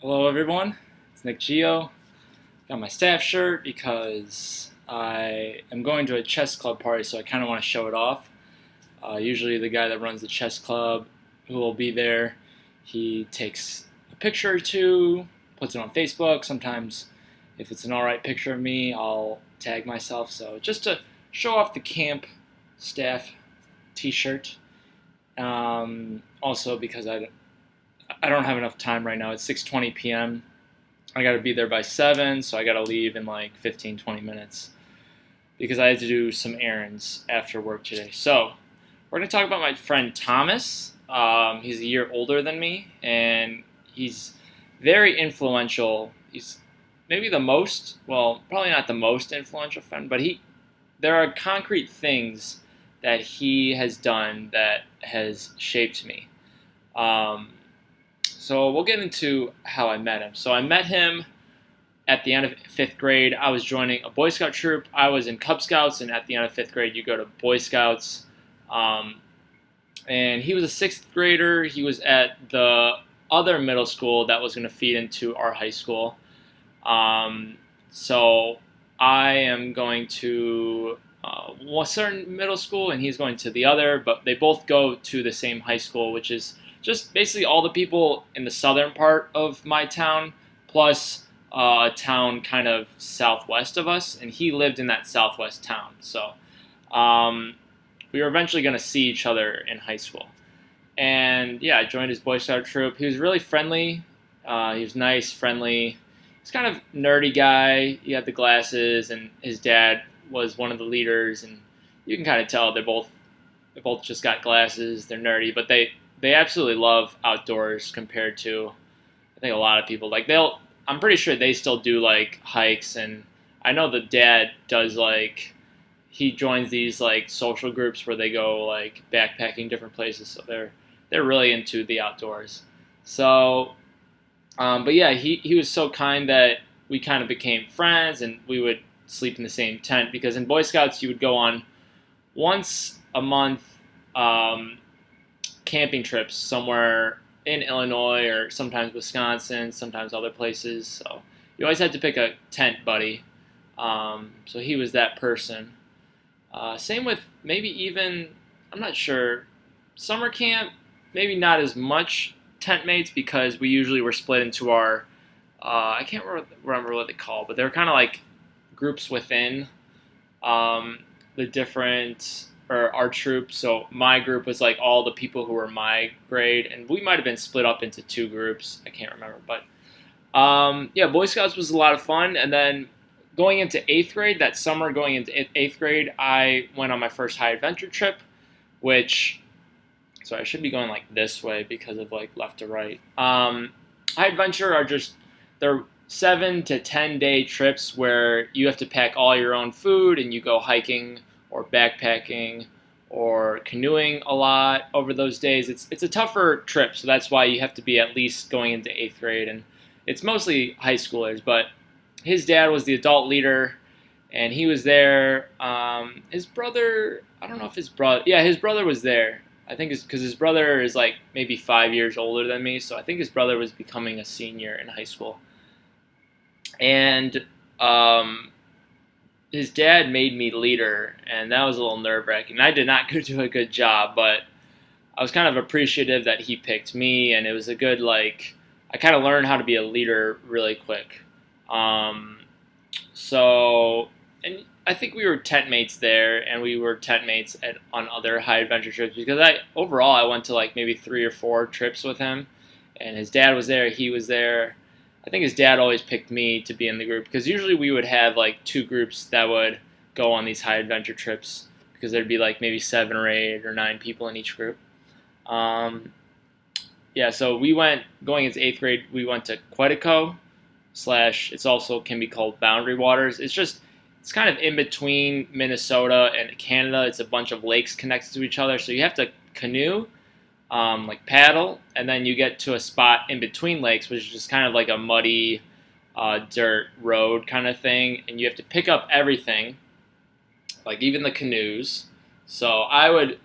Hello, everyone. It's Nick Geo. Got my staff shirt because I am going to a chess club party, so I kind of want to show it off. Usually, the guy that runs the chess club, who will be there, he takes a picture or two, puts it on Facebook. Sometimes, if it's an alright picture of me, I'll tag myself. So, just to show off the camp staff t shirt. Also, because I don't have enough time right now. It's 6:20 p.m. I got to be there by 7, so I got to leave in like 15, 20 minutes because I had to do some errands after work today. So, we're going to talk about my friend Thomas. He's a year older than me, and he's very influential. He's maybe the most, well, probably not the most influential friend, but there are concrete things that he has done that has shaped me. Um, so we'll get into how I met him. So I met him at the end of fifth grade. I was joining a Boy Scout troop. I was in Cub Scouts, and at the end of fifth grade, you go to Boy Scouts. Um, and he was a sixth grader. He was at the other middle school that was going to feed into our high school. So I am going to one certain middle school, and he's going to the other, but they both go to the same high school, which is just basically all the people in the southern part of my town, plus a town kind of southwest of us, and he lived in that southwest town. So um, we were eventually going to see each other in high school. And yeah, I joined his Boy Scout troop. He was really friendly. He was nice, friendly. He's kind of nerdy guy. He had the glasses, and his dad was one of the leaders. And you can kind of tell they both just got glasses. They're nerdy, but they absolutely love outdoors compared to I think a lot of people. Like they'll, I'm pretty sure they still do like hikes, and I know the dad does like he joins these like social groups where they go like backpacking different places. So they're really into the outdoors. So, but yeah, he was so kind that we kind of became friends, and we would sleep in the same tent because in Boy Scouts you would go on once a month um, camping trips somewhere in Illinois or sometimes Wisconsin, sometimes other places. So you always had to pick a tent buddy. So he was that person. Same with maybe even, I'm not sure, summer camp, maybe not as much tent mates because we usually were split into our, I can't remember what they call, but they're kind of like groups within the different, or our troop. So my group was like all the people who were my grade, and we might have been split up into two groups. I can't remember, but yeah, Boy Scouts was a lot of fun. And then going into eighth grade, that summer going into eighth grade, I went on my first high adventure trip, which, so I should be going like this way because of like left to right. High adventure are just, they're 7 to 10 day trips where you have to pack all your own food and you go hiking or backpacking or canoeing a lot over those days. It's a tougher trip, so that's why you have to be at least going into eighth grade, and it's mostly high schoolers. But his dad was the adult leader, and he was there. His brother, I don't know if his brother, yeah, his brother was there. I think it's because his brother is like maybe 5 years older than me, so I think his brother was becoming a senior in high school. And his dad made me leader, and that was a little nerve wracking. I did not do a good job, but I was kind of appreciative that he picked me, and it was a good like. I kind of learned how to be a leader really quick. Um, so, and I think we were tent mates there, and we were tent mates on other high adventure trips because I went to like maybe 3 or 4 trips with him, and his dad was there, he was there. I think his dad always picked me to be in the group because usually we would have like two groups that would go on these high adventure trips because there'd be like maybe 7 or 8 or 9 people in each group. Um, yeah, so we went going into eighth grade. We went to Quetico slash. It's also can be called Boundary Waters. It's kind of in between Minnesota and Canada. It's a bunch of lakes connected to each other, so you have to canoe, like paddle, and then you get to a spot in between lakes, which is just kind of like a muddy dirt road kind of thing, and you have to pick up everything, like even the canoes. So I would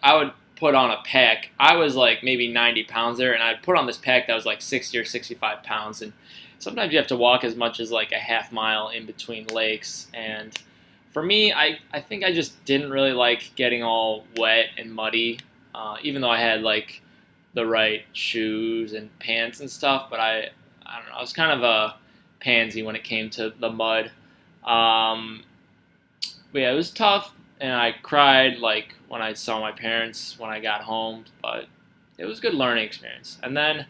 put on a pack. I was like maybe 90 pounds there, and I'd put on this pack that was like 60 or 65 pounds. And sometimes you have to walk as much as like a half mile in between lakes. And for me, I think I just didn't really like getting all wet and muddy, even though I had like the right shoes and pants and stuff. But I don't know, I was kind of a pansy when it came to the mud. Um, but yeah, it was tough, and I cried like when I saw my parents when I got home. But it was a good learning experience. And then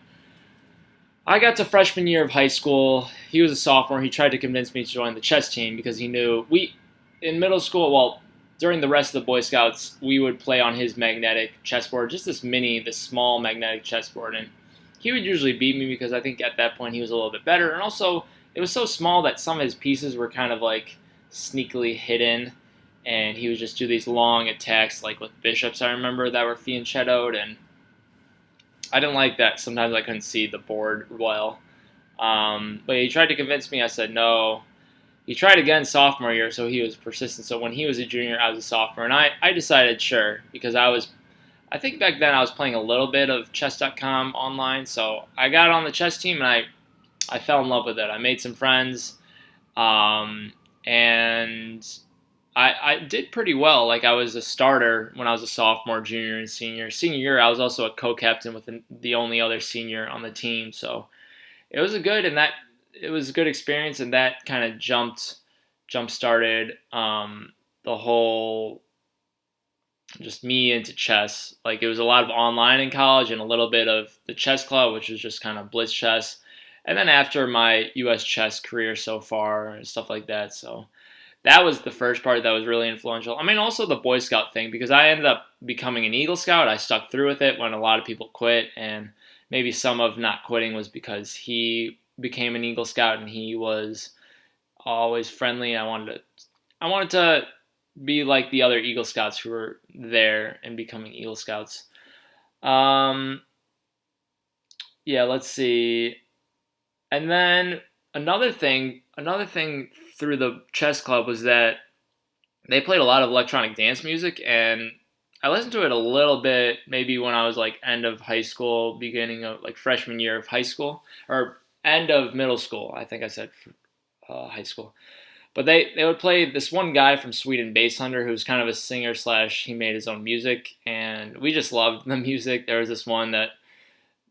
I got to freshman year of high school. He was a sophomore. He tried to convince me to join the chess team because he knew we in middle school. Well, during the rest of the Boy Scouts, we would play on his magnetic chessboard, just this small magnetic chessboard, and he would usually beat me because I think at that point he was a little bit better, and also it was so small that some of his pieces were kind of like sneakily hidden, and he would just do these long attacks like with bishops. I remember that were fianchettoed, and I didn't like that. Sometimes I couldn't see the board well. But he tried to convince me. I said no. He tried again sophomore year, so he was persistent. So when he was a junior, I was a sophomore, and I decided sure because I think back then I was playing a little bit of chess.com online, so I got on the chess team and I fell in love with it. I made some friends, and I did pretty well. Like I was a starter when I was a sophomore, junior, and senior. Senior year, I was also a co-captain with the only other senior on the team. So it was a good experience, and that kind of jump started the whole just me into chess. Like it was a lot of online in college and a little bit of the chess club, which was just kind of blitz chess. And then after my U.S. chess career so far and stuff like that. So that was the first part that was really influential. I mean, also the Boy Scout thing, because I ended up becoming an Eagle Scout. I stuck through with it when a lot of people quit, and maybe some of not quitting was because he became an Eagle Scout and he was always friendly. I wanted to be like the other Eagle Scouts who were there and becoming Eagle Scouts. Um, yeah, let's see. And then another thing through the chess club was that they played a lot of electronic dance music, and I listened to it a little bit maybe when I was like end of high school, beginning of like freshman year of high school, or end of middle school. I think I said high school. But they would play this one guy from Sweden, Bass Hunter, who's kind of a singer slash he made his own music, and we just loved the music. There was this one that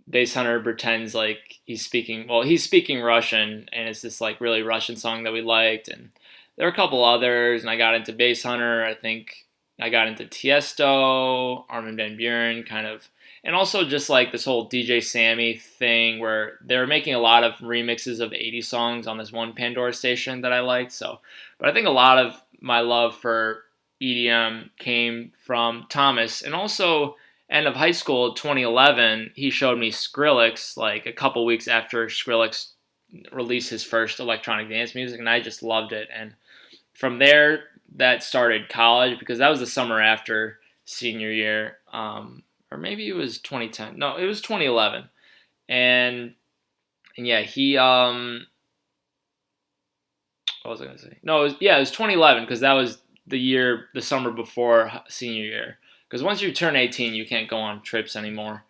Bass Hunter pretends like he's speaking Russian, and it's this like really Russian song that we liked, and there were a couple others, and I got into Bass Hunter. I think I got into Tiesto, Armin van Buuren, kind of, and also just like this whole DJ Sammy thing where they were making a lot of remixes of 80s songs on this one Pandora station that I liked. So, but I think a lot of my love for EDM came from Thomas, and also end of high school 2011 he showed me Skrillex like a couple weeks after Skrillex released his first electronic dance music, and I just loved it. And from there that started college because that was the summer after senior year, or maybe it was 2010. No, it was 2011. And yeah, what was I gonna say? No, it was 2011 because that was the summer before senior year. Because once you turn 18, you can't go on trips anymore.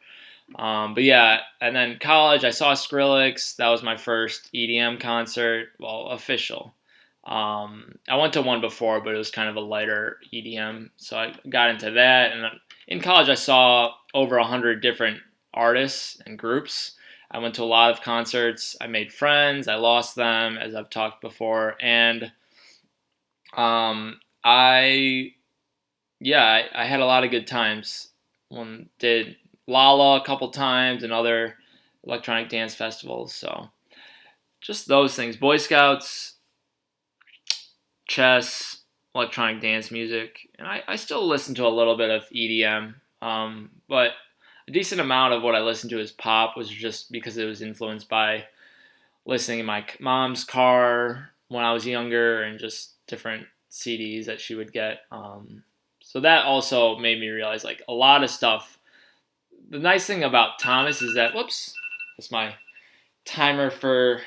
But yeah, and then college, I saw Skrillex. That was my first EDM concert, well, official. I went to one before, but it was kind of a lighter EDM, so I got into that. And in college, I saw over 100 different artists and groups. I went to a lot of concerts. I made friends. I lost them, as I've talked before, and I I had a lot of good times. One did Lala a couple times and other electronic dance festivals. So just those things: Boy Scouts, chess, electronic dance music, and I still listen to a little bit of EDM, but a decent amount of what I listen to is pop, was just because it was influenced by listening in my mom's car when I was younger and just different CDs that she would get. So that also made me realize like a lot of stuff. The nice thing about Thomas is that, whoops, that's my timer for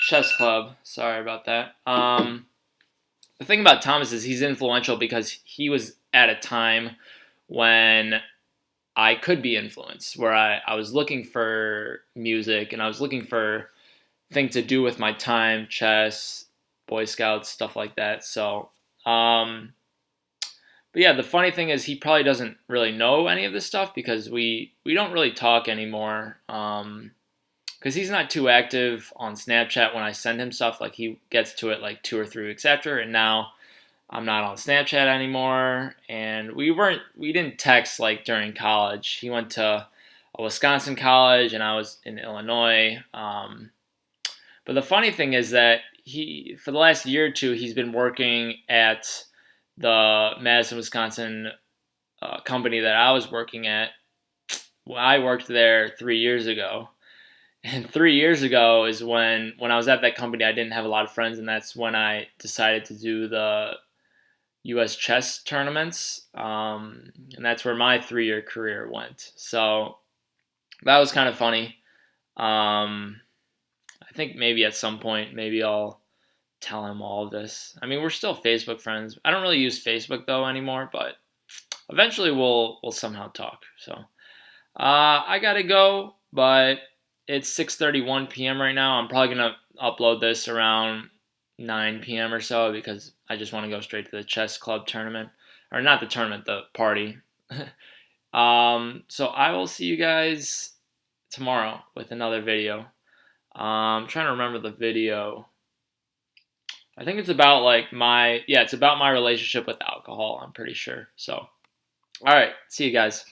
chess club. Sorry about that. The thing about Thomas is he's influential because he was at a time when I could be influenced, where I was looking for music and I was looking for things to do with my time, chess, Boy Scouts, stuff like that. So, but yeah, the funny thing is he probably doesn't really know any of this stuff because we don't really talk anymore. Because he's not too active on Snapchat when I send him stuff. Like he gets to it like 2 or 3 weeks after, and now I'm not on Snapchat anymore. And we didn't text like during college. He went to a Wisconsin college, and I was in Illinois. But the funny thing is that for the last year or two, he's been working at the Madison, Wisconsin company that I was working at. Well, I worked there 3 years ago. And 3 years ago is when I was at that company, I didn't have a lot of friends, and that's when I decided to do the U.S. chess tournaments, and that's where my 3 year career went. So that was kind of funny. I think maybe at some point, maybe I'll tell him all of this. I mean, we're still Facebook friends. I don't really use Facebook though anymore, but eventually we'll somehow talk. So I gotta go, but it's 6:31 p.m. right now. I'm probably gonna upload this around 9 p.m. or so because I just want to go straight to the chess club tournament, or not the tournament, the party. So I will see you guys tomorrow with another video. I'm trying to remember the video. I think it's about it's about my relationship with alcohol. I'm pretty sure. So, all right, see you guys.